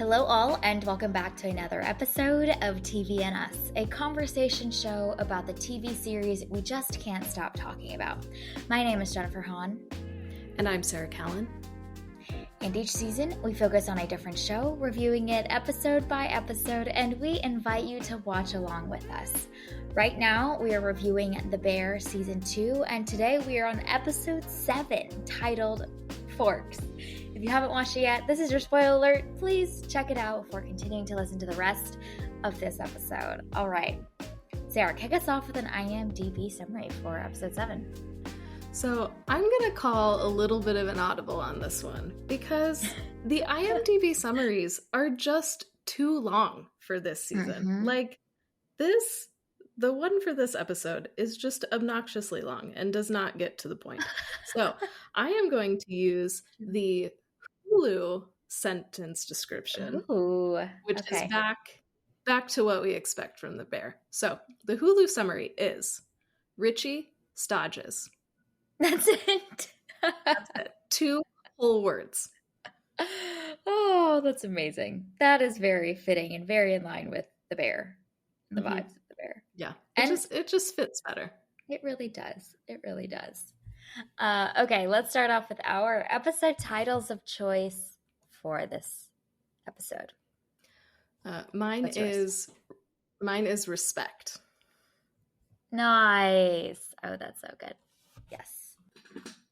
Hello, all, and welcome back to another episode of TV and Us, a conversation show about the TV series we just can't stop talking about. My name is Jennifer Hahn. And I'm Sarah Callan. And each season, we focus on a different show, reviewing it episode by episode, and we invite you to watch along with us. Right now, we are reviewing The Bear Season 2, and today we are on episode 7, titled Forks. If you haven't watched it yet, this is your spoiler alert. Please check it out before continuing to listen to the rest of this episode. All right. Sarah, kick us off with an IMDb summary for episode 7. So I'm going to call a little bit of an audible on this one because the IMDb summaries are just too long for this season. The one for this episode is just obnoxiously long and does not get to the point. So I am going to use the Hulu sentence description, which is back to what we expect from the bear. So the Hulu summary is Richie Stodges. That's it. That's it. 2 whole words. Oh, that's amazing. That is very fitting and very in line with the bear, the vibes of the bear. Yeah, it just fits better. It really does. It really does. Okay, let's start off with our episode titles of choice for this episode. Mine is Respect. Nice. Oh, that's so good.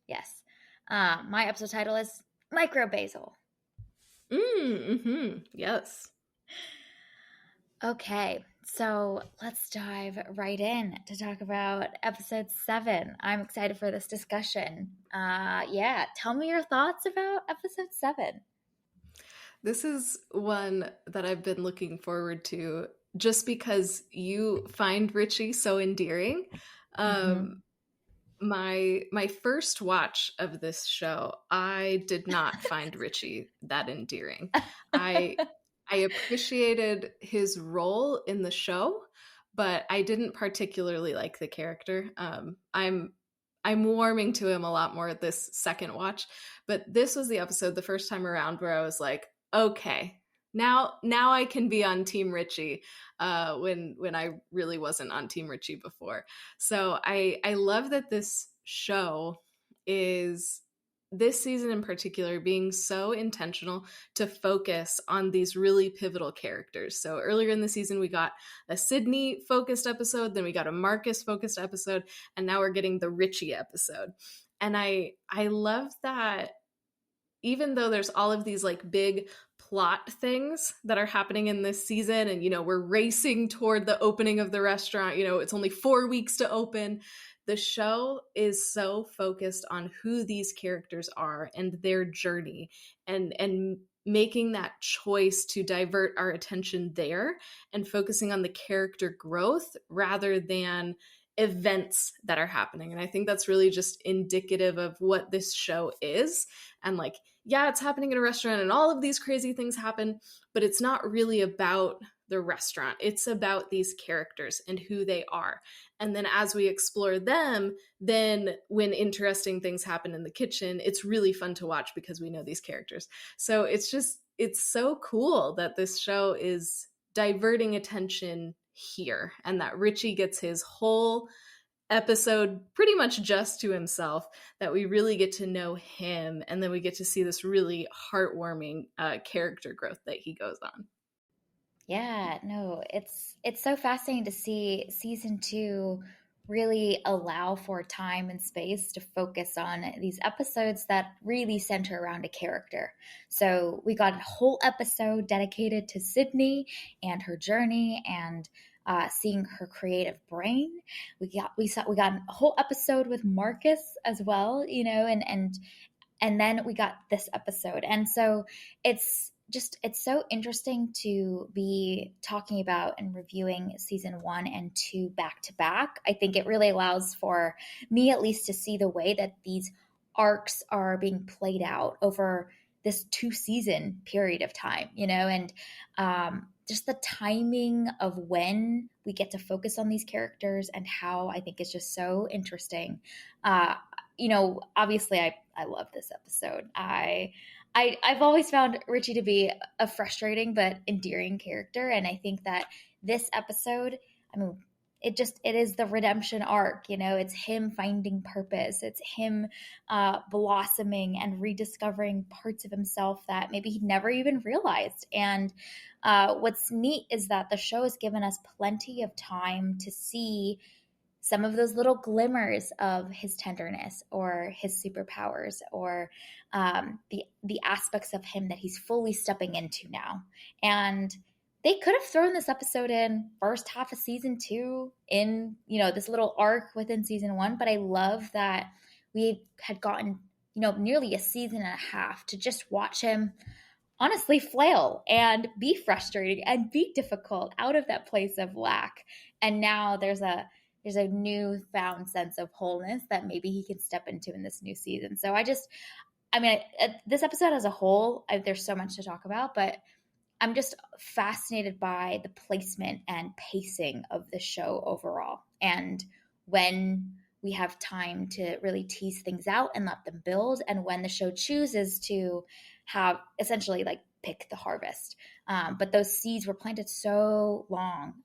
Yes. My episode title is Micro Basil. Yes. Okay, so let's dive right in to talk about episode 7. I'm excited for this discussion. Tell me your thoughts about episode 7. This is one that I've been looking forward to just because you find Richie so endearing. My first watch of this show, I did not find Richie that endearing. I appreciated his role in the show, but I didn't particularly like the character. I'm warming to him a lot more at this second watch, but this was the episode the first time around where I was like, okay, now I can be on Team Richie when I really wasn't on Team Richie before. So I love that this show is, this season in particular, being so intentional to focus on these really pivotal characters. So earlier in the season, we got a Sydney focused episode, then we got a Marcus focused episode, and now we're getting the Richie episode. And I love that even though there's all of these like big plot things that are happening in this season, and, we're racing toward the opening of the restaurant, it's only 4 weeks to open. The show is so focused on who these characters are and their journey, and making that choice to divert our attention there and focusing on the character growth rather than events that are happening. And I think that's really just indicative of what this show is. And it's happening in a restaurant and all of these crazy things happen, but it's not really about the restaurant. It's about these characters and who they are. And then as we explore them, then when interesting things happen in the kitchen, it's really fun to watch because we know these characters. So it's so cool that this show is diverting attention here and that Richie gets his whole episode pretty much just to himself, that we really get to know him, and then we get to see this really heartwarming character growth that he goes on. Yeah, no, it's so fascinating to see season 2 really allow for time and space to focus on these episodes that really center around a character. So we got a whole episode dedicated to Sydney and her journey and seeing her creative brain. We got a whole episode with Marcus as well, and then we got this episode. And so it's so interesting to be talking about and reviewing season 1 and 2 back to back. I think it really allows for me at least to see the way that these arcs are being played out over this 2-season period of time, and just the timing of when we get to focus on these characters and how I think is just so interesting. Obviously I love this episode. I I've always found Richie to be a frustrating but endearing character, and I think that this episode, I mean, it is the redemption arc. You know, it's him finding purpose. It's him blossoming and rediscovering parts of himself that maybe he never even realized. And what's neat is that the show has given us plenty of time to see some of those little glimmers of his tenderness or his superpowers or the aspects of him that he's fully stepping into now. And they could have thrown this episode in first half of season 2 in, you know, this little arc within season 1, but I love that we had gotten, you know, nearly a season and a half to just watch him honestly flail and be frustrating and be difficult out of that place of lack. And now there's a newfound sense of wholeness that maybe he can step into in this new season. So I mean, this episode as a whole, there's so much to talk about, but I'm just fascinated by the placement and pacing of the show overall. And when we have time to really tease things out and let them build, and when the show chooses to have essentially like pick the harvest. But those seeds were planted so long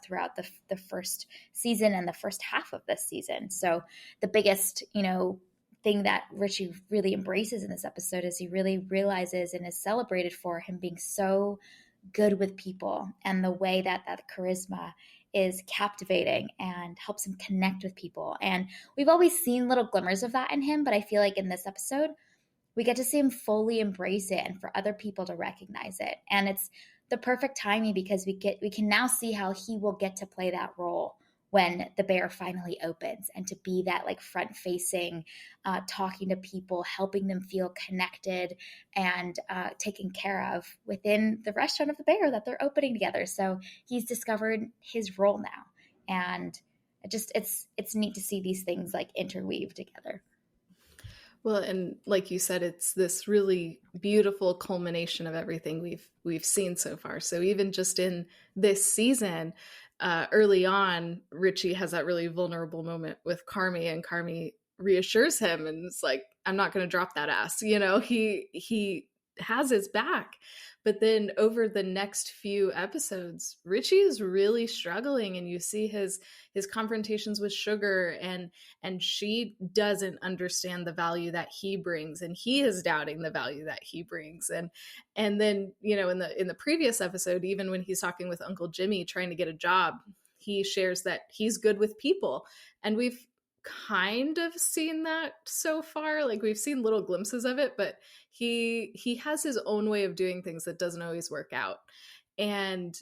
throughout the first season and the first half of this season. So the biggest, you know, thing that Richie really embraces in this episode is he really realizes and is celebrated for him being so good with people, and the way that that charisma is captivating and helps him connect with people. And we've always seen little glimmers of that in him, but I feel like in this episode we get to see him fully embrace it and for other people to recognize it. And it's the perfect timing because we can now see how he will get to play that role when the bear finally opens, and to be that like front facing, talking to people, helping them feel connected and taken care of within the restaurant of the bear that they're opening together. So he's discovered his role now, and it's neat to see these things like interweave together. Well, and like you said, it's this really beautiful culmination of everything we've seen so far. So even just in this season, early on, Richie has that really vulnerable moment with Carmi, and Carmi reassures him, and it's like, "I'm not going to drop that ass." You know, he has his back. But then over the next few episodes, Richie is really struggling, and you see his confrontations with Sugar, and she doesn't understand the value that he brings, and he is doubting the value that he brings. And then, you know, in the previous episode, even when he's talking with Uncle Jimmy trying to get a job, he shares that he's good with people. And we've kind of seen that so far. Like, we've seen little glimpses of it, but he has his own way of doing things that doesn't always work out. And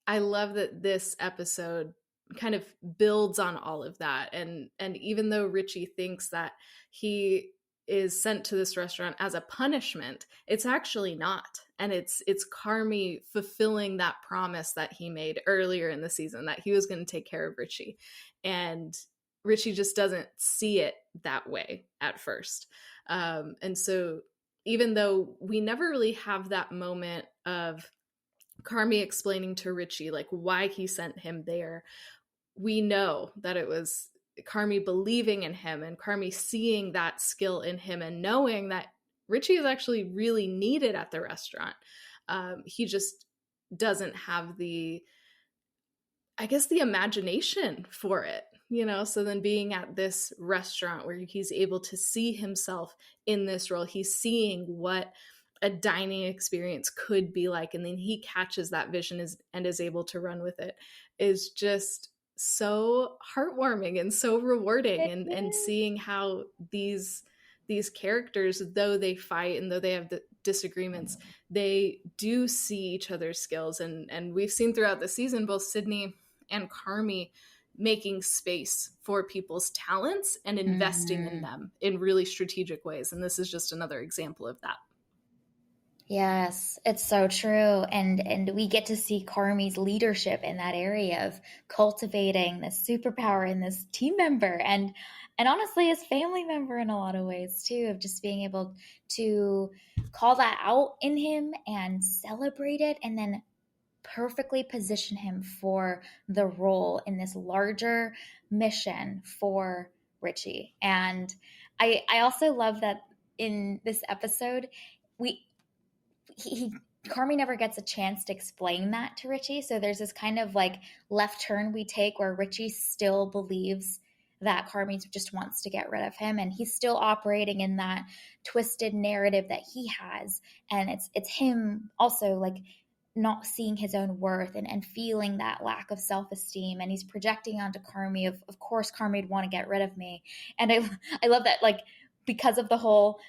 I love that this episode kind of builds on all of that. And even though Richie thinks that he is sent to this restaurant as a punishment, it's actually not. And it's Carmi fulfilling that promise that he made earlier in the season, that he was going to take care of Richie. And Richie just doesn't see it that way at first. And so even though we never really have that moment of Carmi explaining to Richie like why he sent him there, we know that it was Carmi believing in him, and Carmi seeing that skill in him, and knowing that Richie is actually really needed at the restaurant. He just doesn't have the, I guess, the imagination for it, you know? So then being at this restaurant where he's able to see himself in this role, he's seeing what a dining experience could be like, and then he catches that vision and is able to run with it, is just so heartwarming and so rewarding. And seeing how these characters, though they fight and though they have the disagreements, they do see each other's skills. And we've seen throughout the season both Sydney and Carmi making space for people's talents and investing in them in really strategic ways. And this is just another example of that. Yes, it's so true. And we get to see Carmi's leadership in that area of cultivating this superpower in this team member, and honestly his family member in a lot of ways too, of just being able to call that out in him and celebrate it, and then perfectly position him for the role in this larger mission for Richie. And I also love that in this episode we he Carmi never gets a chance to explain that to Richie. So there's this kind of like left turn we take where Richie still believes that Carmi just wants to get rid of him, and he's still operating in that twisted narrative that he has. And it's him also like not seeing his own worth and feeling that lack of self-esteem, and he's projecting onto Carmi of course Carmi would want to get rid of me. And I love that, like, because of the whole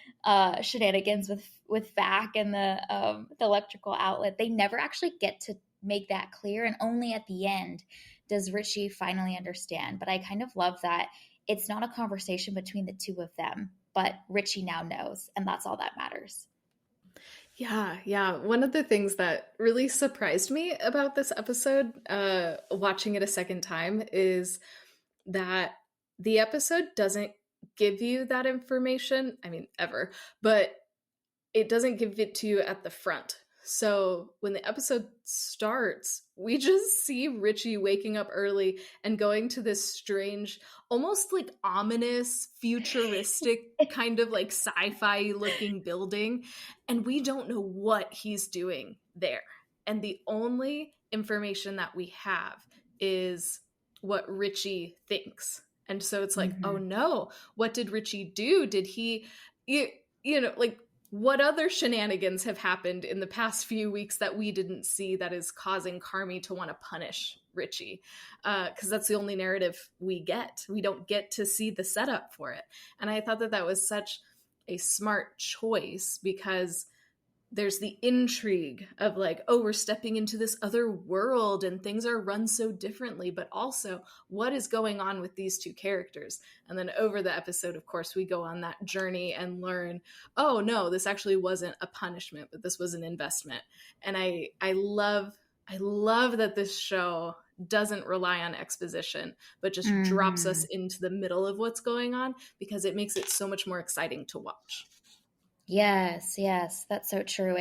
shenanigans with Vac and the electrical outlet, they never actually get to make that clear, and only at the end does Richie finally understand. But I kind of love that it's not a conversation between the two of them, but Richie now knows, and that's all that matters. Yeah, yeah. One of the things that really surprised me about this episode, watching it a second time, is that the episode doesn't give you that information. I mean, ever, but it doesn't give it to you at the front. So when the episode starts, we just see Richie waking up early and going to this strange, almost like ominous, futuristic, kind of like sci-fi looking building. And we don't know what he's doing there. And the only information that we have is what Richie thinks. And so it's like, oh Mm-hmm. no, what did Richie do? Did he, you know, like, what other shenanigans have happened in the past few weeks that we didn't see that is causing Carmi to want to punish Richie? Because that's the only narrative we get. We don't get to see the setup for it. And I thought that that was such a smart choice, because there's the intrigue of like, oh, we're stepping into this other world and things are run so differently, but also what is going on with these two characters. And then over the episode, of course, we go on that journey and learn, oh no, this actually wasn't a punishment, but this was an investment. And I love that this show doesn't rely on exposition, but just drops us Mm-hmm. into the middle of what's going on, because it makes it so much more exciting to watch. Yes, yes, that's so true.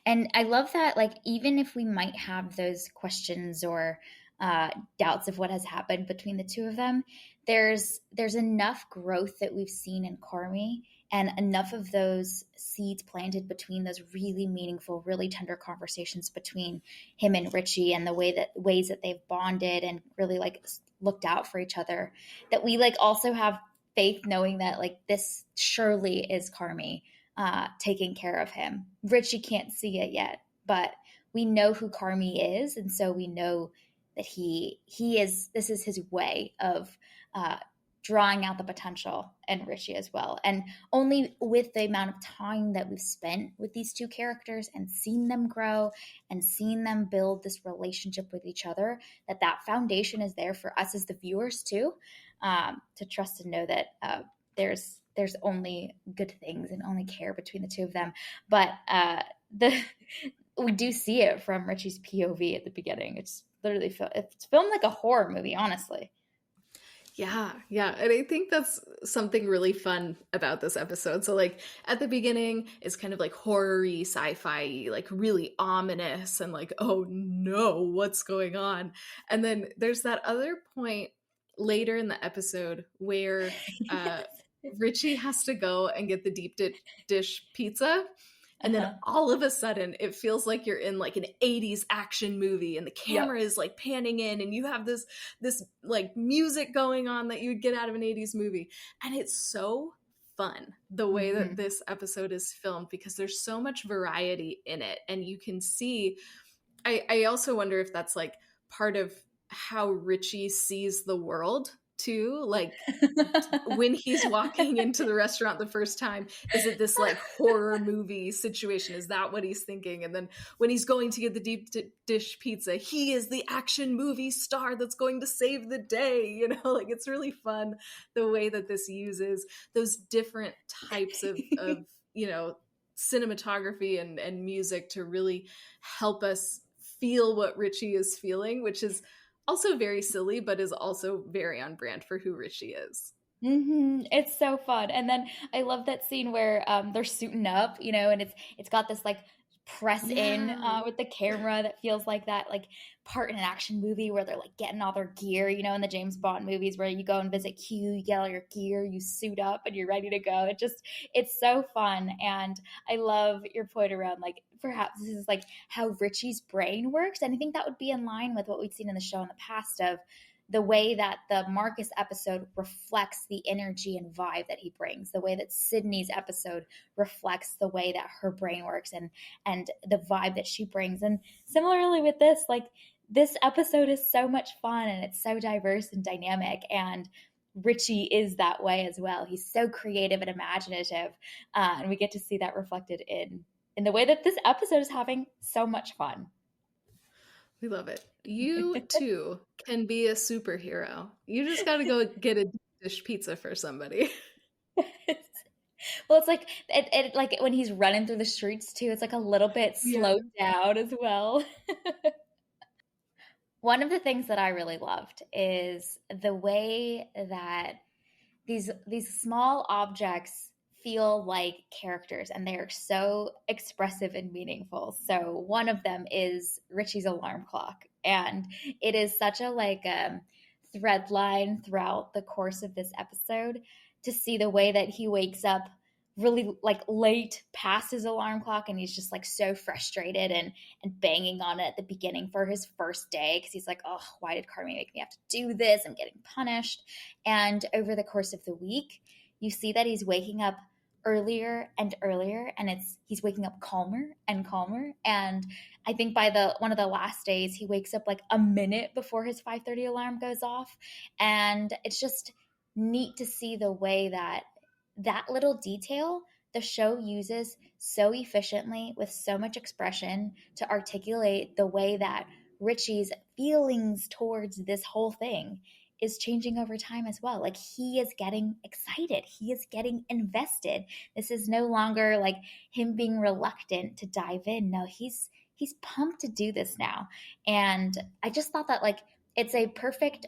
And I love that, like, even if we might have those questions or doubts of what has happened between the two of them, there's enough growth that we've seen in Carmi, and enough of those seeds planted between those really meaningful, really tender conversations between him and Richie, and the ways that they've bonded and really like looked out for each other, that we like also have faith knowing that like this surely is Carmi taking care of him. Richie can't see it yet, but we know who Carmi is, and so we know that he is. This is his way of uh, drawing out the potential in Richie as well. And only with the amount of time that we've spent with these two characters and seen them grow and seen them build this relationship with each other, that foundation is there for us as the viewers too, to trust and know that there's only good things and only care between the two of them. But the we do see it from Richie's POV at the beginning. It's literally it's filmed like a horror movie, honestly. Yeah, yeah. And I think that's something really fun about this episode. So, like, at the beginning, it's kind of like horror-y, sci-fi, like really ominous, and like, oh no, what's going on? And then there's that other point later in the episode where Richie has to go and get the dish pizza. And then Uh-huh. all of a sudden, it feels like you're in like an 80s action movie, and the Yep. camera is like panning in, and you have this like music going on that you would get out of an 80s movie. And it's so fun the way that Mm-hmm. this episode is filmed, because there's so much variety in it. And you can see, I also wonder if that's like part of how Richie sees the world too. Like, when he's walking into the restaurant the first time, is it this like horror movie situation? Is that what he's thinking? And then when he's going to get the dish pizza, he is the action movie star that's going to save the day. You know, like, it's really fun the way that this uses those different types of you know, cinematography and music to really help us feel what Richie is feeling, which is also very silly, but is also very on brand for who Richie is. It's so fun. And then I love that scene where they're suiting up, and it's got this like press in Yeah. with the camera that feels like that like part in an action movie where they're like getting all their gear, you know, in the James Bond movies where you go and visit Q, you get all your gear, you suit up and you're ready to go. It's so fun. And I love your point around like perhaps this is like how Richie's brain works. And I think that would be in line with what we've seen in the show in the past of the way that the Marcus episode reflects the energy and vibe that he brings, the way that Sydney's episode reflects the way that her brain works and the vibe that she brings. And similarly with this, like this episode is so much fun and it's so diverse and dynamic. And Richie is that way as well. He's so creative and imaginative, and we get to see that reflected in the way that this episode is having so much fun. We love it. You too can be a superhero. You just got to go get a deep dish pizza for somebody. Well, it's like like when he's running through the streets too. It's like a little bit Yeah. slowed down as well. One of the things that I really loved is the way that these small objects feel like characters and they are so expressive and meaningful. So one of them is Richie's alarm clock, and it is such a like thread line throughout the course of this episode to see the way that he wakes up really like late past his alarm clock and he's just like so frustrated and banging on it at the beginning for his first day because he's like, oh, why did Carmi make me have to do this? I'm getting punished. And over the course of the week, you see that he's waking up earlier and earlier, and he's waking up calmer and calmer. And I think by the one of the last days, he wakes up like a minute before his 5:30 alarm goes off. And it's just neat to see the way that that little detail the show uses so efficiently with so much expression to articulate the way that Richie's feelings towards this whole thing is changing over time as well. Like he is getting excited, he is getting invested. This is no longer like him being reluctant to dive in. No, he's pumped to do this now. And I just thought that like it's a perfect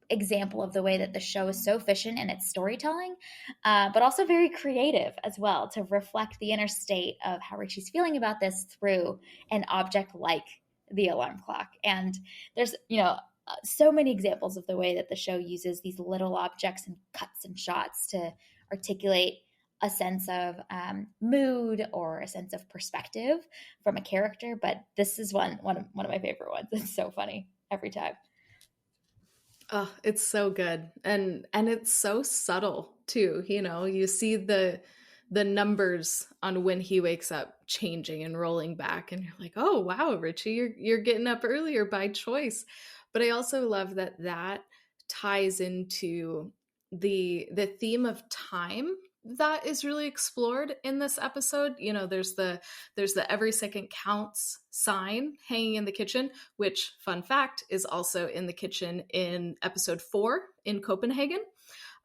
example of the way that the show is so efficient in its storytelling, but also very creative as well to reflect the inner state of how Richie's feeling about this through an object like the alarm clock. And there's, you know, so many examples of the way that the show uses these little objects and cuts and shots to articulate a sense of mood or a sense of perspective from a character. But this is one of my favorite ones. It's so funny every time. Oh, it's so good. And it's so subtle too. You know, you see the numbers on when he wakes up changing and rolling back and you're like, "Oh, wow, Richie, you're getting up earlier by choice." But I also love that that ties into the theme of time that is really explored in this episode. You know, there's the every second counts sign hanging in the kitchen, which, fun fact, is also in the kitchen in episode 4 in Copenhagen.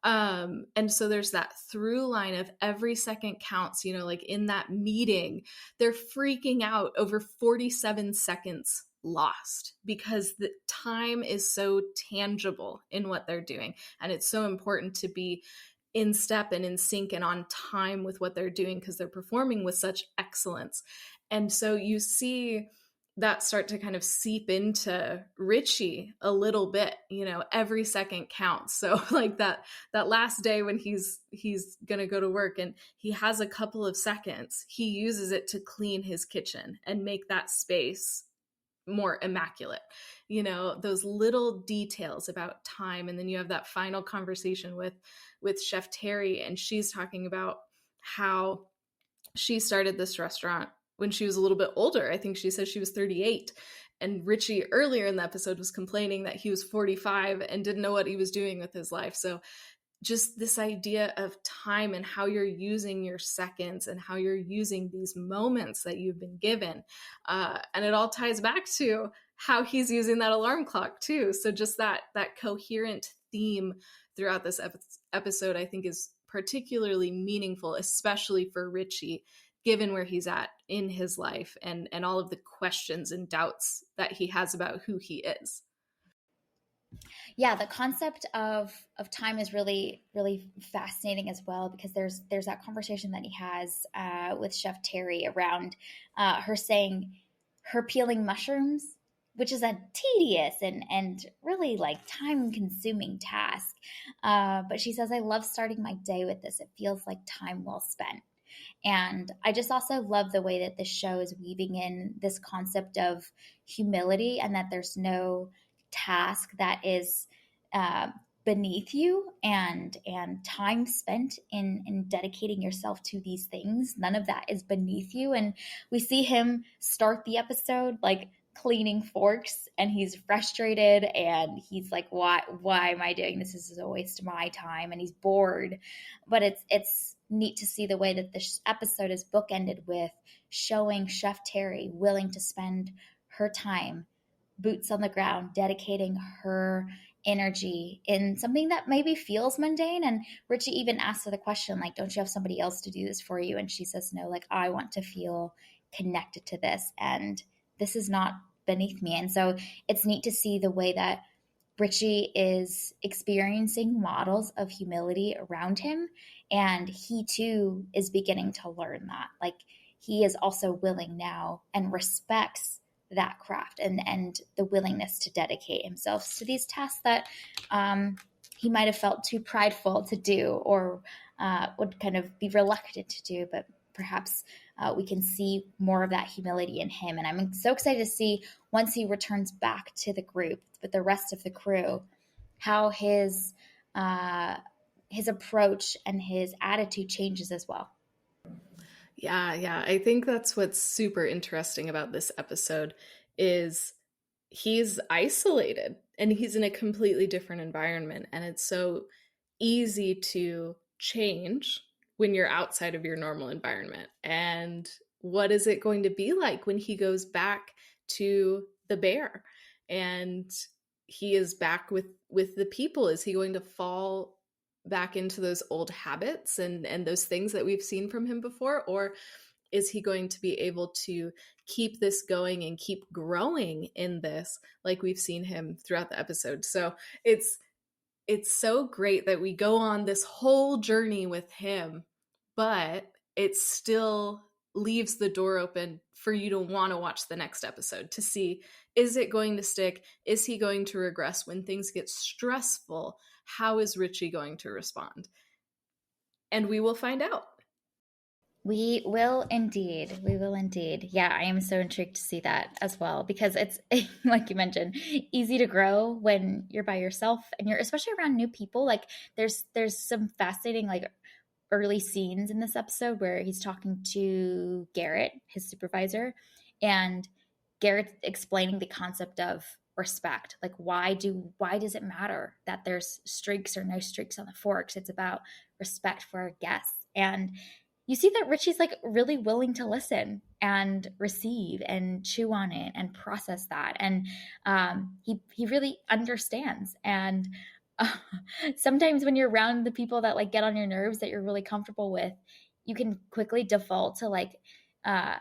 And so there's that through line of every second counts. You know, like in that meeting, they're freaking out over 47 seconds lost because the time is so tangible in what they're doing. And it's so important to be in step and in sync and on time with what they're doing because they're performing with such excellence. And so you see that start to kind of seep into Richie a little bit, you know, every second counts. So like that last day when he's going to go to work and he has a couple of seconds, he uses it to clean his kitchen and make that space more immaculate. You know, those little details about time. And then you have that final conversation with Chef Terry, and she's talking about how she started this restaurant when she was a little bit older. I think she says she was 38. And Richie earlier in the episode was complaining that he was 45 and didn't know what he was doing with his life. So just this idea of time and how you're using your seconds and how you're using these moments that you've been given. And it all ties back to how he's using that alarm clock too. So just that coherent theme throughout this episode, I think is particularly meaningful, especially for Richie, given where he's at in his life and all of the questions and doubts that he has about who he is. Yeah, the concept of time is really fascinating as well, because there's that conversation that he has with Chef Terry around her saying her peeling mushrooms, which is a tedious and really like time consuming task. But she says, I love starting my day with this. It feels like time well spent. And I just also love the way that this show is weaving in this concept of humility, and that there's no task that is uh, beneath you, and time spent in dedicating yourself to these things, none of that is beneath you. And we see him start the episode like cleaning forks, and he's frustrated, and he's like, why am I doing this? This is a waste of my time, and he's bored. But it's neat to see the way that this episode is bookended with showing Chef Terry willing to spend her time, boots on the ground, dedicating her energy in something that maybe feels mundane. And Richie even asks her the question, like, don't you have somebody else to do this for you? And she says, no, like, I want to feel connected to this, and this is not beneath me. And so it's neat to see the way that Richie is experiencing models of humility around him, and he too is beginning to learn that. Like, he is also willing now and respects that craft, and the willingness to dedicate himself to these tasks that um, he might have felt too prideful to do, or would kind of be reluctant to do. But perhaps we can see more of that humility in him. And I'm so excited to see, once he returns back to the group with the rest of the crew, how uh, his approach and his attitude changes as well. Yeah, yeah. I think that's what's super interesting about this episode is he's isolated and he's in a completely different environment, and it's so easy to change when you're outside of your normal environment. And what is it going to be like when he goes back to the bear and he is back with the people? Is he going to fall back into those old habits and those things that we've seen from him before, or is he going to be able to keep this going and keep growing in this like we've seen him throughout the episode? So it's so great that we go on this whole journey with him, but it still leaves the door open for you to want to watch the next episode to see, is it going to stick? Is he going to regress when things get stressful? How is Richie going to respond? And we will find out. We will indeed. We will indeed. Yeah, I am so intrigued to see that as well, because it's like you mentioned, easy to grow when you're by yourself, and you're especially around new people. Like, there's some fascinating like early scenes in this episode where he's talking to Garrett, his supervisor, and Garrett's explaining the concept of respect. Like, why does it matter that there's streaks or no streaks on the forks? It's about respect for our guests. And you see that Richie's like really willing to listen and receive and chew on it and process that. And he really understands. And uh, sometimes when you're around the people that like get on your nerves that you're really comfortable with, you can quickly default to like uh,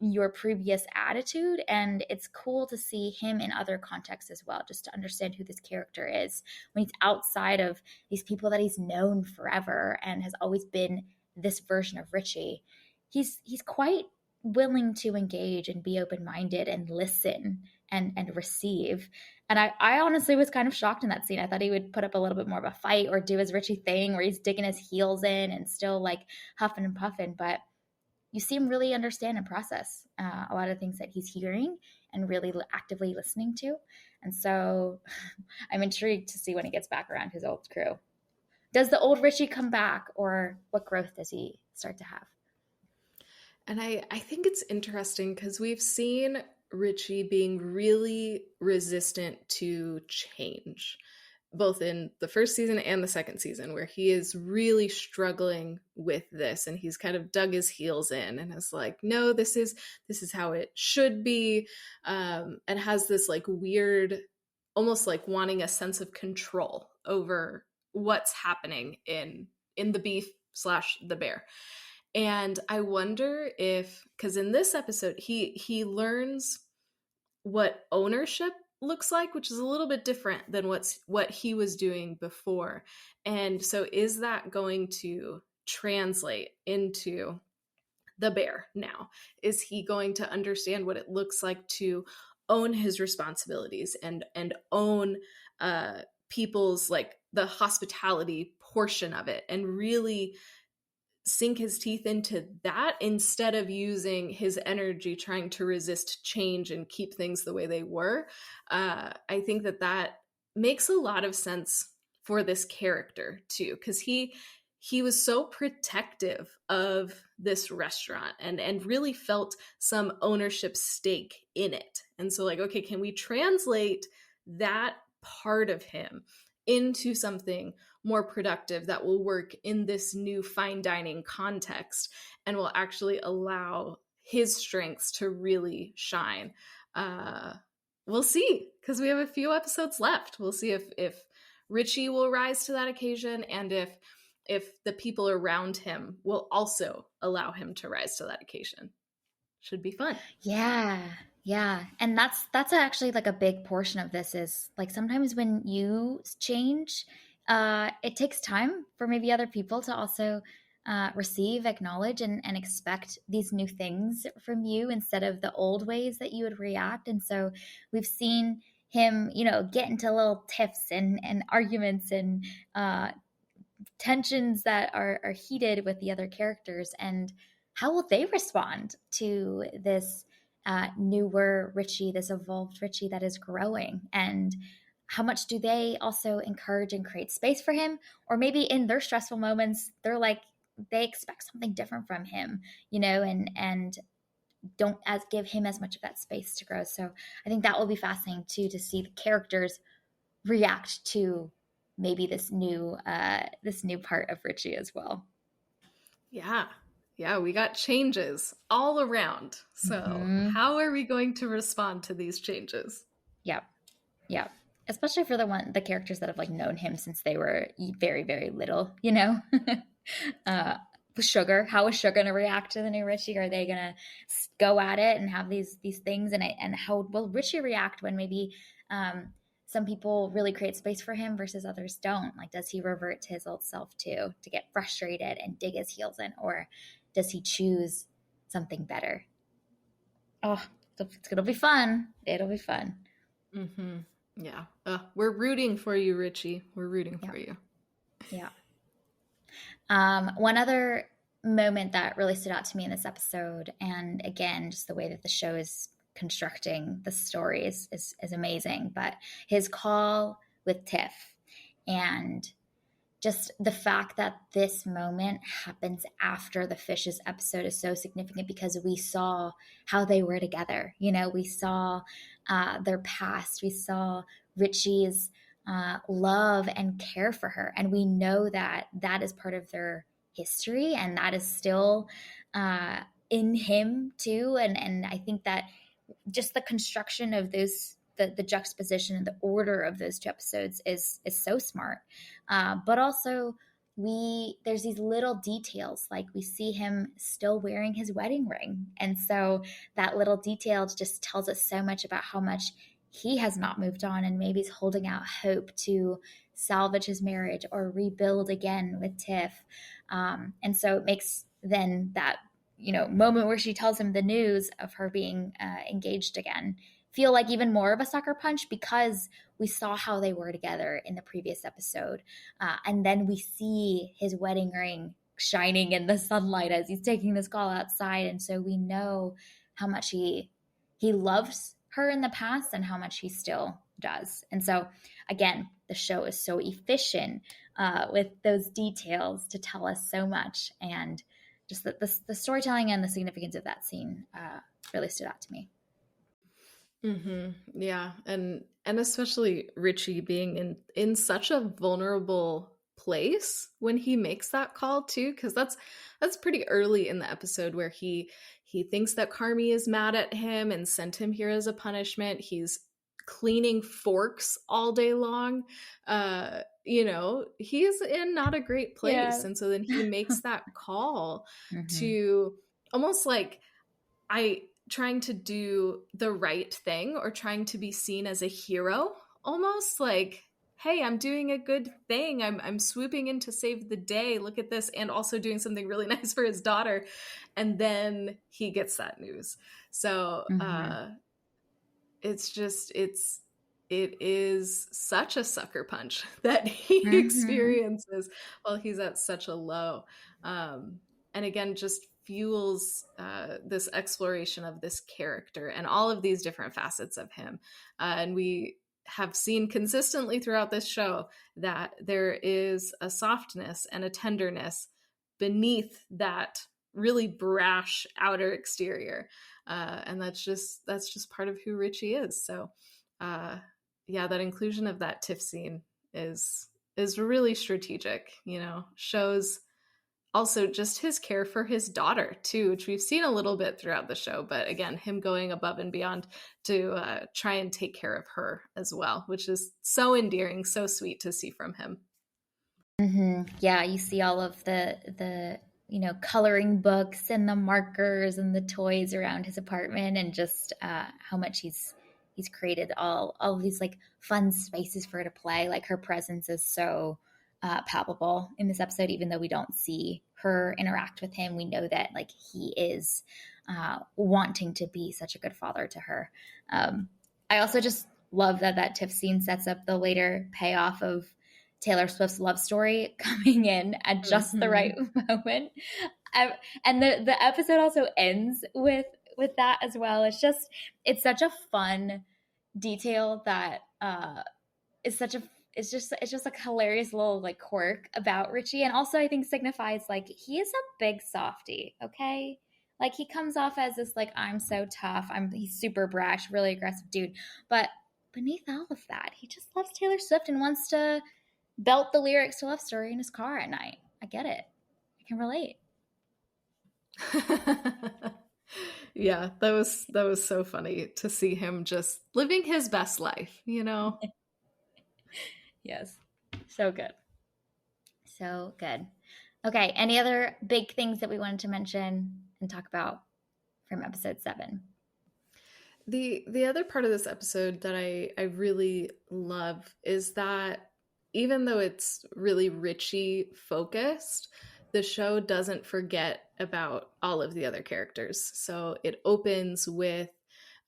your previous attitude. And it's cool to see him in other contexts as well, just to understand who this character is when he's outside of these people that he's known forever and has always been this version of Richie. He's quite willing to engage and be open-minded and listen and receive. And I honestly was kind of shocked in that scene. I thought he would put up a little bit more of a fight or do his Richie thing where he's digging his heels in and still like huffing and puffing. But you see him really understand and process a lot of things that he's hearing and really actively listening to. And so I'm intrigued to see when he gets back around his old crew. Does the old Richie come back, or what growth does he start to have? And I think it's interesting because we've seen Richie being really resistant to change, both in the first season and the second season, where he is really struggling with this and he's kind of dug his heels in and is like, no, this is how it should be, and has this like weird, almost like wanting a sense of control over what's happening in the beef slash the bear. And I wonder if, because in this episode he learns what ownership looks like, which is a little bit different than what he was doing before. And so is that going to translate into the bear now? Is he going to understand what it looks like to own his responsibilities and own people's, like, the hospitality portion of it, and really sink his teeth into that instead of using his energy trying to resist change and keep things the way they were? I think that makes a lot of sense for this character too, because he was so protective of this restaurant and really felt some ownership stake in it. And so, like, okay, can we translate that part of him into something more productive that will work in this new fine dining context and will actually allow his strengths to really shine? We'll see, because we have a few episodes left. We'll see if Richie will rise to that occasion, and if the people around him will also allow him to rise to that occasion. Should be fun. Yeah. Yeah. And that's actually like a big portion of this is like sometimes when you change, it takes time for maybe other people to also receive, acknowledge, and expect these new things from you instead of the old ways that you would react. And so we've seen him, get into little tiffs and arguments and tensions that are heated with the other characters, and how will they respond to this newer Richie, this evolved Richie that is growing, and how much do they also encourage and create space for him, or maybe in their stressful moments they're like they expect something different from him, and don't as give him as much of that space to grow. So I think that will be fascinating too, to see the characters react to maybe this new part of Richie as well. Yeah. Yeah, we got changes all around. So, Mm-hmm. how are we going to respond to these changes? Yep. Yep. Especially for the characters that have like known him since they were very, very little, uh Sugar, how is Sugar going to react to the new Richie? Are they going to go at it and have these things, and how will Richie react when maybe some people really create space for him versus others don't? Like, does he revert to his old self too, to get frustrated and dig his heels in, or does he choose something better? Oh, it's gonna be fun. It'll be fun. Mm-hmm. Yeah. We're rooting for you, Richie. We're rooting Yeah, for you. yeah. One other moment that really stood out to me in this episode, and again, just the way that the show is constructing the stories is amazing, but his call with Tiff, and just the fact that this moment happens after the fishes episode is so significant, because we saw how they were together. We saw their past. We saw Richie's love and care for her. And we know that that is part of their history, and that is still uh, in him too. And I think that just the construction of those, the juxtaposition and the order of those two episodes is so smart. But also there's these little details, like we see him still wearing his wedding ring, and so that little detail just tells us so much about how much he has not moved on, and maybe he's holding out hope to salvage his marriage or rebuild again with Tiff. And so it makes then that moment where she tells him the news of her being engaged again feel like even more of a sucker punch, because we saw how they were together in the previous episode, and then we see his wedding ring shining in the sunlight as he's taking this call outside, and so we know how much he loves her in the past and how much he still does. And so again, the show is so efficient with those details to tell us so much, and just the storytelling and the significance of that scene really stood out to me. Mm-hmm. Yeah, and especially Richie being in such a vulnerable place when he makes that call too, because that's pretty early in the episode, where he thinks that Carmi is mad at him and sent him here as a punishment. He's cleaning forks all day long. He's in not a great Yeah. place, and so then he makes that call Mm-hmm. to almost like, I trying to do the right thing or trying to be seen as a hero, almost like, hey, I'm doing a good thing. I'm swooping in to save the day. Look at this. And also doing something really nice for his daughter. And then he gets that news. So Mm-hmm. it is such a sucker punch that he Mm-hmm. experiences while he's at such a low. Um, and again, just fuels this exploration of this character and all of these different facets of him. And we have seen consistently throughout this show that there is a softness and a tenderness beneath that really brash outer exterior. And that's just part of who Richie is. So uh, yeah, that inclusion of that tiff scene is really strategic, shows also just his care for his daughter too, which we've seen a little bit throughout the show, but again, him going above and beyond to try and take care of her as well, which is so endearing, so sweet to see from him. Yeah, you see all of the coloring books and the markers and the toys around his apartment, and just how much he's created all of these like fun spaces for her to play. Like her presence is so palpable in this episode, even though we don't see her interact with him. We know that like he is wanting to be such a good father to her. I also just love that Tiff scene sets up the later payoff of Taylor Swift's love story coming in at just the right Mm-hmm. moment. And the episode also ends with that as well. It's such a fun detail that is such a it's just like a hilarious little like quirk about Richie, and also I think signifies like he is a big softy, okay? Like he comes off as this like I'm so tough, he's super brash, really aggressive dude, but beneath all of that, he just loves Taylor Swift and wants to belt the lyrics to Love Story in his car at night. I get it. I can relate. Yeah, that was so funny to see him just living his best life. Yes. So good. So good. Okay. Any other big things that we wanted to mention and talk about from episode 7? The other part of this episode that I really love is that even though it's really Richie focused, the show doesn't forget about all of the other characters. So it opens with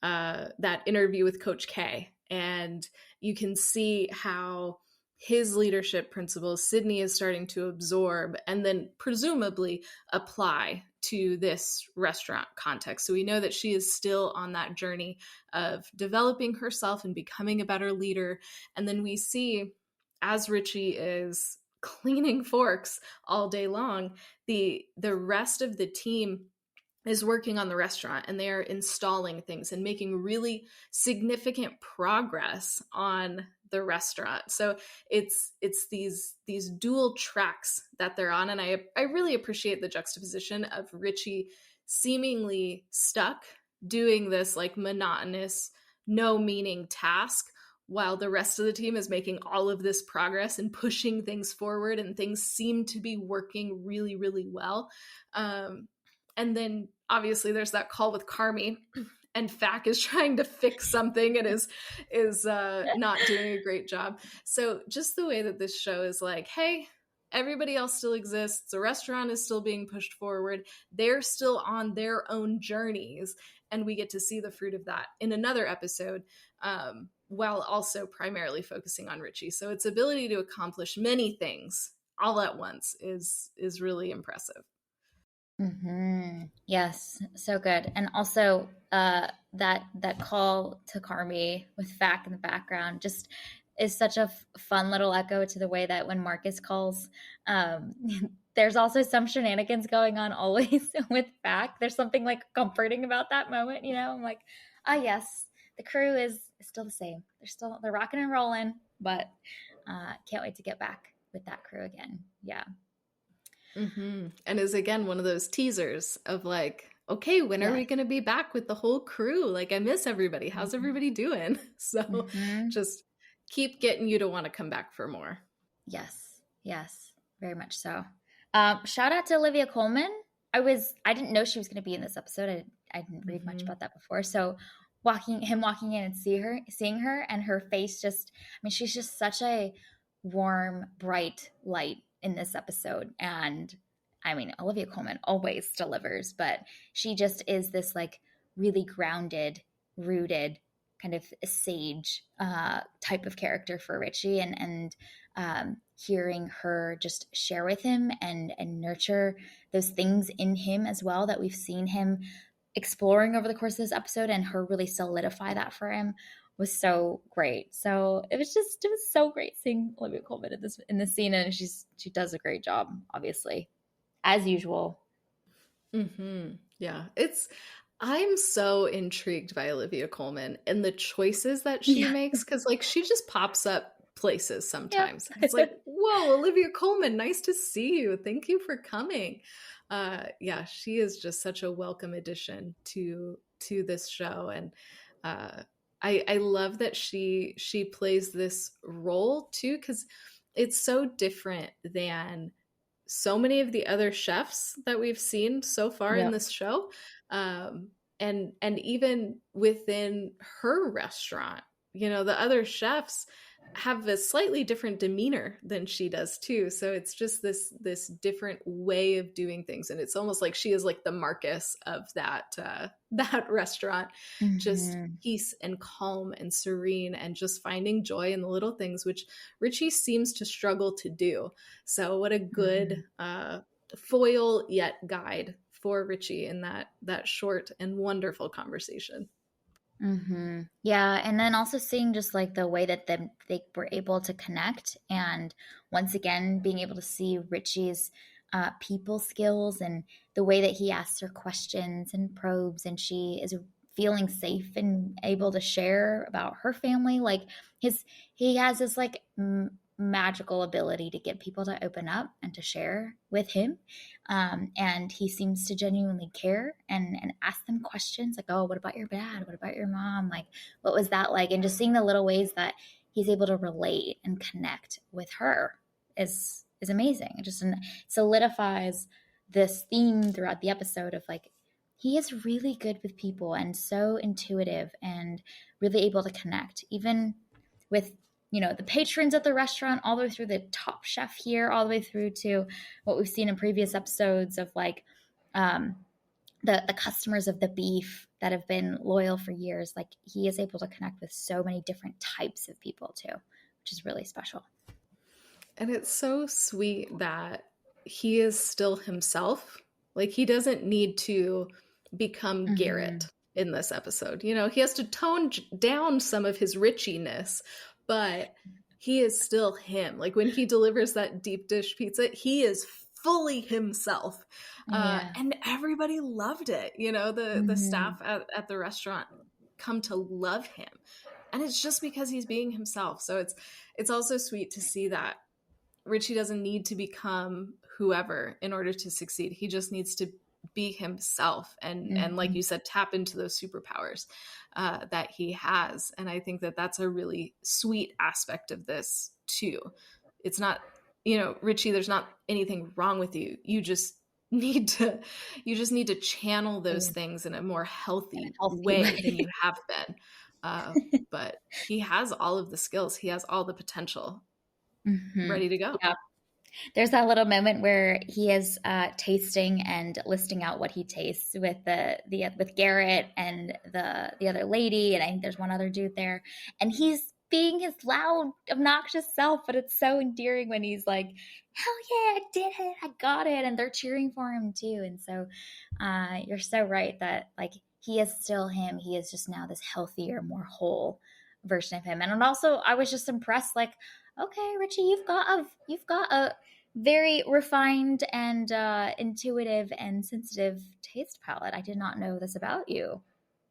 that interview with Coach K, and you can see how his leadership principles Sydney is starting to absorb and then presumably apply to this restaurant context. So we know that she is still on that journey of developing herself and becoming a better leader. And then we see, as Richie is cleaning forks all day long, the rest of the team is working on the restaurant, and they are installing things and making really significant progress on the restaurant. So it's these dual tracks that they're on, and I really appreciate the juxtaposition of Richie seemingly stuck doing this like monotonous, no meaning task, while the rest of the team is making all of this progress and pushing things forward, and things seem to be working really, really well. And then obviously there's that call with Carmi, and Fack is trying to fix something and is not doing a great job. So just the way that this show is like, hey, everybody else still exists. The restaurant is still being pushed forward. They're still on their own journeys, and we get to see the fruit of that in another episode, while also primarily focusing on Richie. So its ability to accomplish many things all at once is really impressive. Yes, so good. And also that call to Carmi with Fack in the background just is such a fun little echo to the way that when Marcus calls, um, there's also some shenanigans going on always with Fack. There's something like comforting about that moment, you know? I'm like, ah, yes, the crew is still the same. They're rocking and rolling, but can't wait to get back with that crew again. Yeah. And is again one of those teasers of like, okay, when are we Yes. going to be back with the whole crew? Like, I miss everybody. How's everybody doing? So Mm-hmm. just keep getting you to want to come back for more. Yes, yes, very much so. Shout out to Olivia Colman. I didn't know she was going to be in this episode. I didn't read much Mm-hmm. about that before. So walking in and seeing her and her face just, I mean, she's just such a warm, bright light in this episode. And I mean, Olivia Colman always delivers, but she just is this like really grounded, rooted, kind of sage type of character for Richie, and hearing her just share with him and nurture those things in him as well that we've seen him exploring over the course of this episode, and her really solidify that for him was so great. So it was so great seeing Olivia Colman in this scene, and she does a great job, obviously, as usual. Mm-hmm. Yeah. I'm so intrigued by Olivia Colman and the choices that she Yeah. makes, because like she just pops up places Yep. sometimes. It's like, whoa, Olivia Colman, nice to see you. Thank you for coming. Yeah, she is just such a welcome addition to this show. And uh I love that she plays this role too, because it's so different than so many of the other chefs that we've seen so far in Yep. this show, um, and even within her restaurant, the other chefs have a slightly different demeanor than she does too. So it's just this different way of doing things, and it's almost like she is like the Marcus of that that restaurant, just Mm-hmm. peace and calm and serene, and just finding joy in the little things, which Richie seems to struggle to do. So what a good foil yet guide for Richie in that short and wonderful conversation. Mm-hmm. Yeah, and then also seeing just like the way that they were able to connect, and once again being able to see Richie's people skills and the way that he asks her questions and probes, and she is feeling safe and able to share about her family. Like his he has this like magical ability to get people to open up and to share with him, and he seems to genuinely care and ask them questions like, oh, what about your dad? What about your mom? Like, what was that like? And just seeing the little ways that he's able to relate and connect with her is amazing. It just solidifies this theme throughout the episode of like, he is really good with people and so intuitive and really able to connect, even with the patrons at the restaurant, all the way through the top chef here, all the way through to what we've seen in previous episodes of like um, the customers of the beef that have been loyal for years. Like he is able to connect with so many different types of people too, which is really special. And it's so sweet that he is still himself. Like he doesn't need to become Mm-hmm. Garrett in this episode. He has to tone down some of his richiness, but he is still him. Like when he delivers that deep dish pizza, he is fully himself. Yeah. And everybody loved it. The Mm-hmm. staff at the restaurant come to love him. And it's just because he's being himself. So it's also sweet to see that Richie doesn't need to become whoever in order to succeed. He just needs to be himself, and like Mm-hmm. you said, tap into those superpowers that he has. And I think that that's a really sweet aspect of this too. It's not, Richie, there's not anything wrong with you. Need to you just need to channel those In things in a more a healthy healthy way than way. you have been. But he has all of the skills. He has all the potential Mm-hmm. ready to go. Yeah. There's that little moment where he is tasting and listing out what he tastes with the with Garrett and the other lady, and I think there's one other dude there, and he's being his loud, obnoxious self, but it's so endearing when he's like, "Hell yeah, I did it, I got it," and they're cheering for him too. And so, you're so right that like he is still him. He is just now this healthier, more whole version of him. And also, I was just impressed, like, okay, Richie, you've got a very refined and intuitive and sensitive taste palette. I did not know this about you.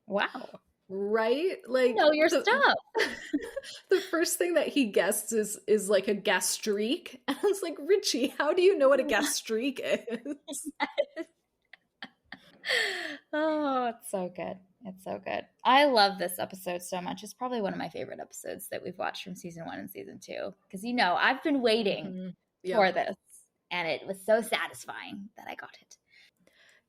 Wow. Right? You Like know your the stuff. the first thing that he guessed is like a gastrique. And I was like, Richie, how do you know what a gastrique is? Oh, it's so good. It's so good. I love this episode so much. It's probably one of my favorite episodes that we've watched from season 1 and season 2. Because I've been waiting Mm-hmm. for Yep. this, and it was so satisfying that I got it.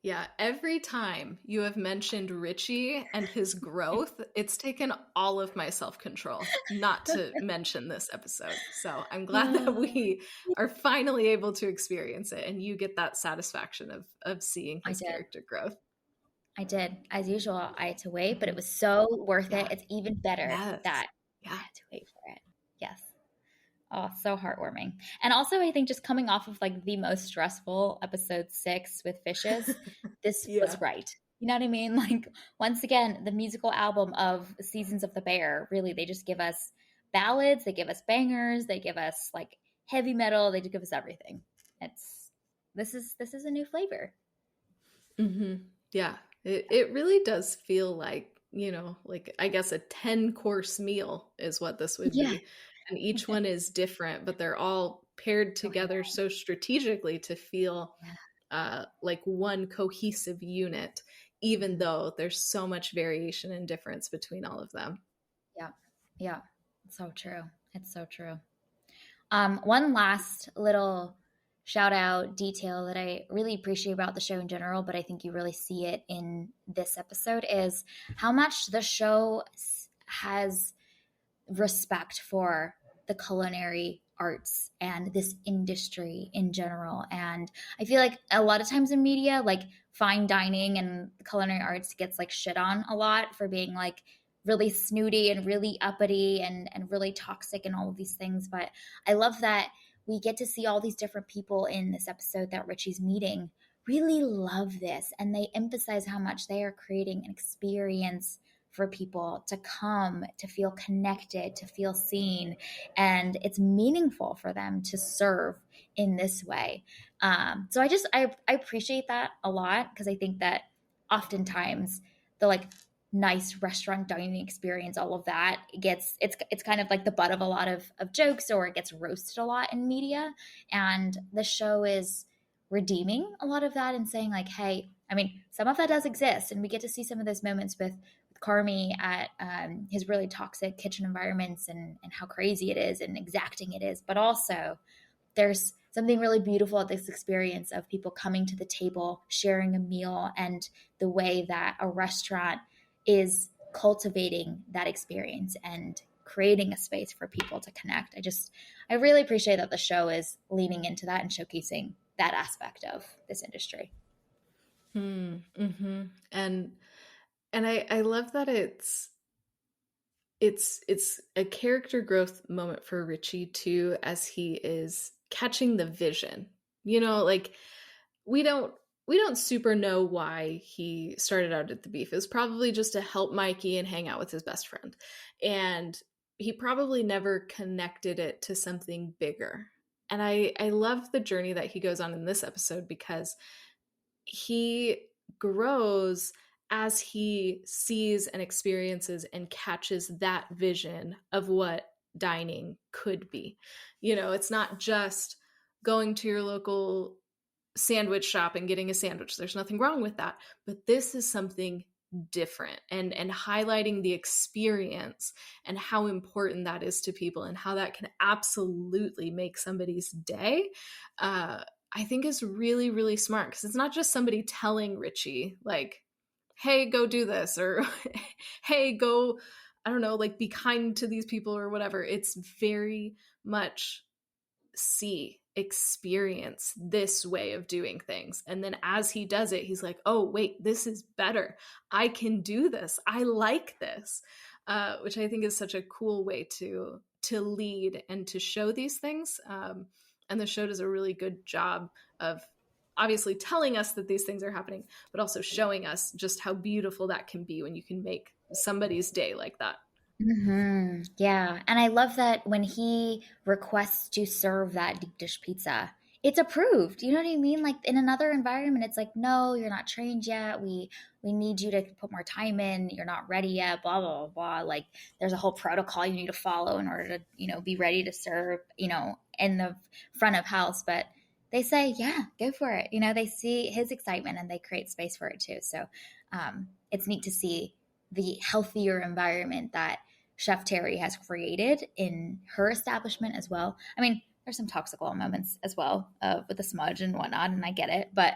Yeah, every time you have mentioned Richie and his growth, it's taken all of my self-control not to mention this episode. So I'm glad that Uh, we are finally able to experience it and you get that satisfaction of seeing I his did. character growth. I did. As usual, I had to wait, but it Mhm. was so worth it. Yeah. It's even better Yes. that I Yeah. had to wait for it. Yes. Oh, so heartwarming. And also, I think just coming off of like the most stressful episode 6 with fishes, this Yeah. was right. You know what I mean? Like, once again, the musical album of Seasons of the Bear, really, they just give us ballads, they give us bangers, they give us like heavy metal, they just give us everything. It's this is a new flavor. Hmm. Yeah, it really does feel like, like I guess a 10-course meal is what this would Yeah. be. And each one is different, but they're all paired together Coherent. so strategically to feel Yeah. like one cohesive unit, even Mhm. though there's so much variation and difference between all of them. Yeah. Yeah. It's so true. It's so true. One last little shout out detail that I really appreciate about the show in general, but I think you really see it in this episode is how much the show has respect for the culinary arts and this industry in general. And I feel like a lot of times in media, like fine dining and culinary arts gets like shit on a lot for being like really snooty and really uppity and really toxic and all of these things. But I love that we get to see all these different people in this episode that Richie's meeting really love this, and they emphasize how much they are creating an experience for people to come, to feel connected, to feel seen, and it's meaningful for them to serve in this way. So I appreciate that a lot, because I think that oftentimes the like nice restaurant dining experience, all of that gets it's kind of like the butt of a lot of jokes, or it gets roasted a lot in media, and the show is redeeming a lot of that and saying like, hey, I mean, some of that does exist, and we get to see some of those moments with Carmi at his really toxic kitchen environments, and how crazy it is and exacting it is. But also, there's something really beautiful at this experience of people coming to the table, sharing a meal, and the way that a restaurant is cultivating that experience and creating a space for people to connect. I really appreciate that the show is leaning into that and showcasing that aspect of this industry. Mm-hmm. And I love that it's a character growth moment for Richie too, as he is catching the vision. Like we don't we don't super know why he started out at the beef. It was probably just to help Mikey and hang out with his best friend. And he probably never connected it to something bigger. And I love the journey that he goes on in this episode, because he grows as he sees and experiences and catches that vision of what dining could be. It's not just going to your local sandwich shop and getting a sandwich. There's nothing wrong with that. But this is something different, and highlighting the experience and how important that is to people and how that can absolutely make somebody's day. I think is really, really smart, because it's not just somebody telling Richie, like, hey, go do this, or hey, go, I don't know, like be kind to these people or whatever. It's very much see, experience this way of doing things. And then as he does it, he's like, oh, wait, this is better. I can do this. I like this. Which I think is such a cool way to lead and to show these things. And the show does a really good job of obviously telling us that these things are happening, but also showing us just how beautiful that can be when you can make somebody's day like that. Yeah. And I love that when he requests to serve that deep dish pizza, it's approved. You know what I mean? Like in another environment, it's like, no, you're not trained yet. We need you to put more time in. You're not ready yet, blah, blah, blah, blah. Like there's a whole protocol you need to follow in order to, be ready to serve, in the front of house. But they say, yeah, go for it. They see his excitement and they create space for it too. So it's neat to see the healthier environment that Chef Terry has created in her establishment as well. I mean, there's some toxic moments as well with the smudge and whatnot, and I get it, but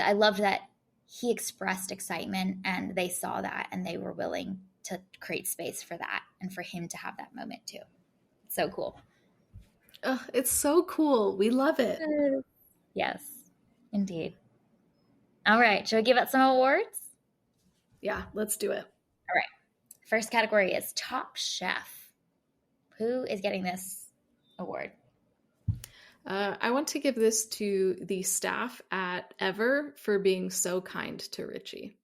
I loved that he expressed excitement and they saw that and they were willing to create space for that and for him to have that moment too. So cool. Oh, it's so cool. We love it. Yes, indeed. All right, should we give it some awards? Yeah, let's do it. All right. First category is Top Chef. Who is getting this award? I want to give this to the staff at Ever for being so kind to Richie.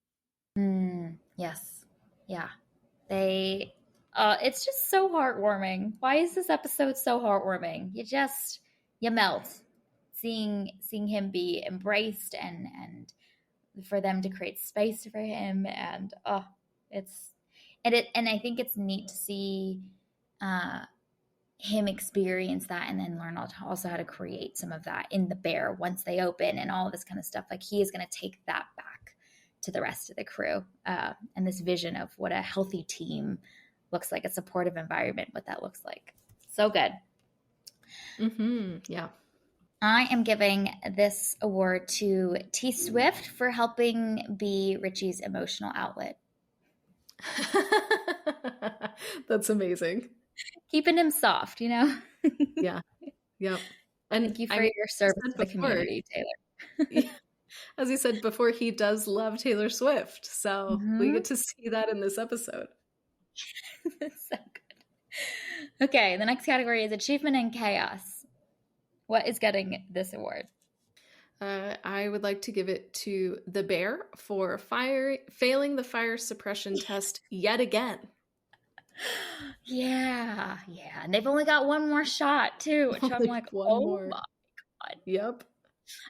Yes. Yeah. They it's just so heartwarming. Why is this episode so heartwarming? You melt seeing him be embraced and for them to create space for him and it's and I think it's neat to see uh him experience that and then learn also how to create some of that in the bear once they open and all this kind of stuff. Like he is going to take that back to the rest of the crew and this vision of what a healthy team looks like, a supportive environment, what that looks like. So good. Yeah. I am giving this award to T Swift for helping be Richie's emotional outlet. That's amazing. Keeping him soft, Yeah. Yep. And thank you for your service to the community, Taylor. As you said before, he does love Taylor Swift. So we get to see that in this episode. So good. Okay, the next category is Achievement in Chaos. What is getting this award? I would like to give it to the bear for failing the fire suppression test yet again. Yeah. And they've only got one more shot too, which I'm like, oh my God. Yep.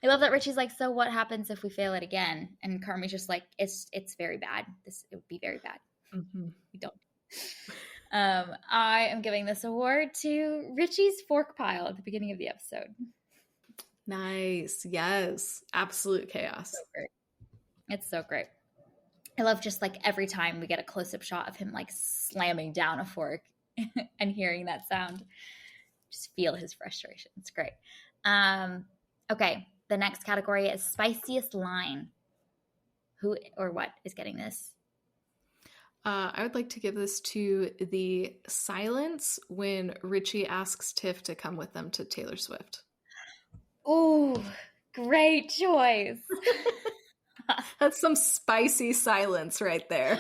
I love that Richie's like, so what happens if we fail it again? And Carmi's just like, it's very bad. It would be very bad. We don't. I am giving this award to Richie's fork pile at the beginning of the episode. Nice. Yes. Absolute chaos. So great. It's so great. I love just like every time we get a close-up shot of him like slamming down a fork and hearing that sound. Just feel his frustration. It's great. Okay, the next category is Spiciest Line. Who or what is getting this? I would like to give this to the silence when Richie asks Tiff to come with them to Taylor Swift. Oh, great choice. That's some spicy silence right there.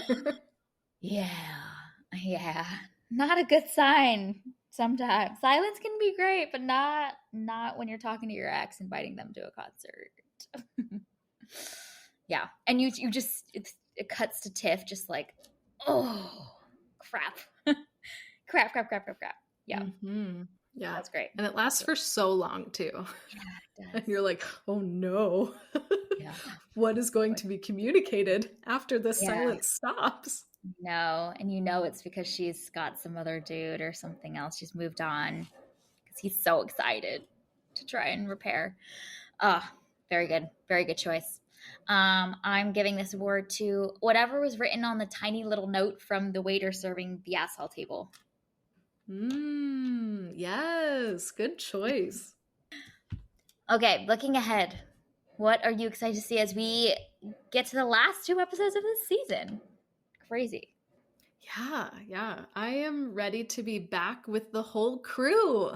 Yeah. Not a good sign sometimes. Silence can be great, but not when you're talking to your ex, inviting them to a concert. Yeah. And you just, it cuts to Tiff just like, oh, crap. crap. Yeah. Yeah. That's great. And it lasts for so long too. Yeah, it does. And you're like, oh no. Yeah. What is going to be communicated after the silence stops? No, and it's because she's got some other dude or something else. She's moved on because he's so excited to try and repair. Very good choice. I'm giving this award to whatever was written on the tiny little note from the waiter serving the assault table. Yes, good choice. Okay, looking ahead, what are you excited to see as we get to the last 2 episodes of this season? Crazy. Yeah. I am ready to be back with the whole crew.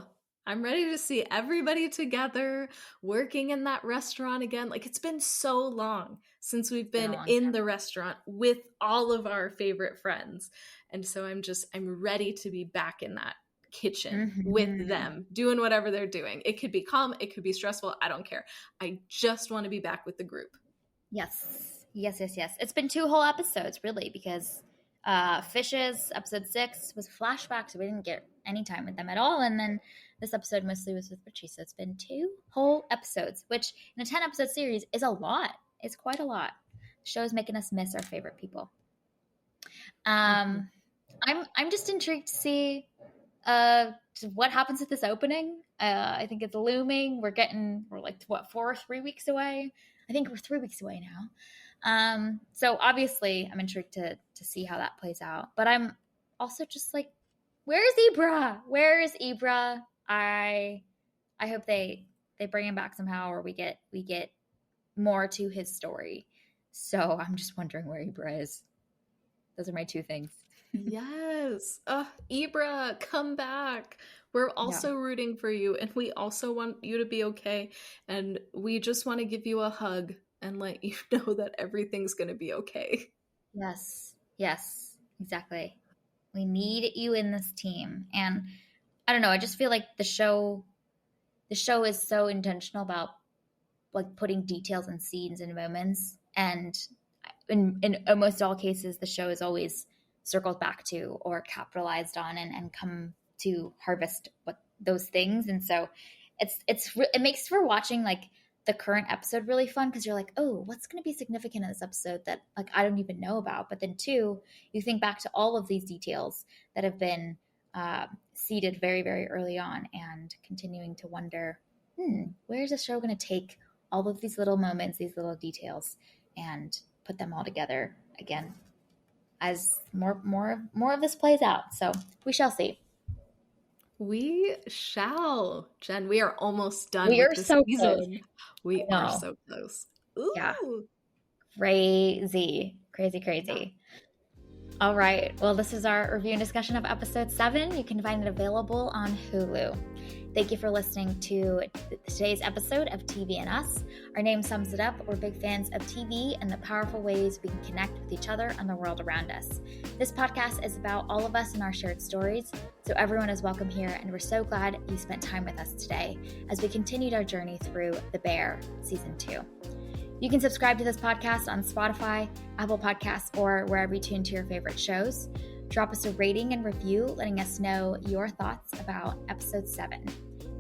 I'm ready to see everybody together working in that restaurant again. Like, it's been so long since we've been in the restaurant with all of our favorite friends. And so I'm ready to be back in that kitchen with them, doing whatever they're doing. It could be calm, it could be stressful, I don't care. I just want to be back with the group. Yes. It's been 2 whole episodes, really, because Fishes, episode 6, was a flashback, so we didn't get any time with them at all. And then this episode mostly was with Richie. So it's been 2 whole episodes, which in a 10-episode series is a lot. It's quite a lot. The show's making us miss our favorite people. I'm just intrigued to see what happens with this opening. I think it's looming. We're like 3 weeks away. I think we're 3 weeks away now. So obviously I'm intrigued to see how that plays out. But I'm also just like, where's Ibra? I hope they bring him back somehow, or we get more to his story. So I'm just wondering where Ibra is. Those are my two things. Yes. Ibra, come back. We're Yeah. also rooting for you, and we also want you to be okay. And we just want to give you a hug and let you know that everything's going to be okay. Yes. Yes. Exactly. We need you in this team. And I don't know, I just feel like the show is so intentional about like putting details and scenes and moments, and in almost all cases the show is always circled back to or capitalized on and come to harvest what those things. And so it makes for watching like the current episode really fun, because you're like, oh, what's going to be significant in this episode that like I don't even know about. But then two, you think back to all of these details that have been seeded very, very early on, and continuing to wonder, where's the show going to take all of these little moments, these little details, and put them all together again as more of this plays out. So we shall see. We shall. Jen, we are almost done We with are this so close. season. We I are know. so close. Yeah. Ooh. Crazy. Yeah. All right. Well, this is our review and discussion of episode 7. You can find it available on Hulu. Thank you for listening to today's episode of TV and Us. Our name sums it up. We're big fans of TV and the powerful ways we can connect with each other and the world around us. This podcast is about all of us and our shared stories, so everyone is welcome here, and we're so glad you spent time with us today as we continued our journey through The Bear Season 2. You can subscribe to this podcast on Spotify, Apple Podcasts, or wherever you tune to your favorite shows. Drop us a rating and review, letting us know your thoughts about episode 7.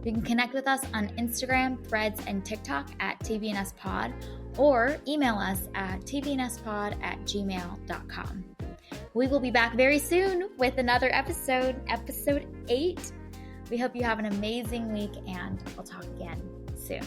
You can connect with us on Instagram, Threads, and TikTok at tvnspod, or email us at tvnspod@gmail.com. We will be back very soon with another episode 8. We hope you have an amazing week, and we'll talk again soon.